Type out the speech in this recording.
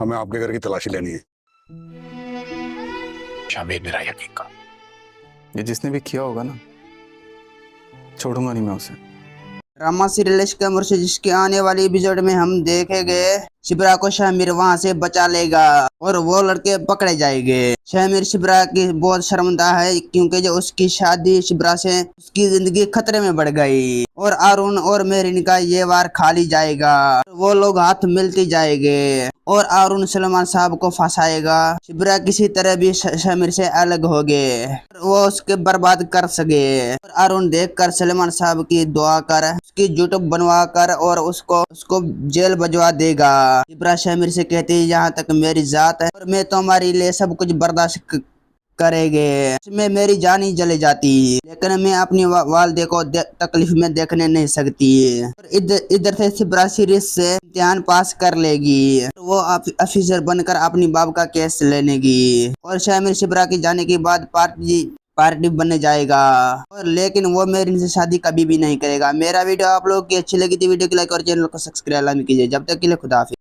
हमें आपके घर की तलाशी लेनी है। शामिर मेरा यकीन का। ये जिसने भी किया होगा ना, छोड़ूंगा नहीं मैं उसे। ड्रामा सीरियल स्कैमर से जिसके आने वाली एपिसोड में हम देखेंगे शिप्रा को शामिर वहां से बचा लेगा और वो लड़के पकड़े जाएंगे। शामिर शिप्रा की बहुत शर्मिंदा है क्योंकि जो उसकी शादी शिप्रा से उसकी जिंदगी खतरे में बढ़ गई और अरुण और मेरिन का ये वार खाली जाएगा। वो लोग हाथ मिलते जाएंगे और अरुण सलमान साहब को फंसाएगा। शिप्रा किसी तरह भी शामिर से अलग हो गए, वो उसके बर्बाद कर सके। और अरुण देखकर सलमान साहब की दुआ कर उसकी यूट्यूब बनवा कर और उसको जेल भिजवा देगा। शिप्रा शामिर से कहती है यहाँ तक मेरी जात है और मैं तुम्हारे लिए सब कुछ बर्दाश्त करेंगे। इसमें मेरी जान ही चली जाती लेकिन मैं अपनी वालदे को तकलीफ में देखने नहीं सकती। और इधर से शिप्रा सीरीज से इम्तिहान पास कर लेगी, वो ऑफिसर बनकर अपनी बाप का केस लेनेगी और शामिर शिप्रा की जाने के बाद पार्टी बनने जाएगा। और लेकिन वो मेरे से शादी कभी भी नहीं करेगा। मेरा वीडियो आप लोगों की अच्छी लगी थी, वीडियो को लाइक और चैनल को सब्सक्राइब कीजिए। जब तक के लिए खुदा हाफिज़।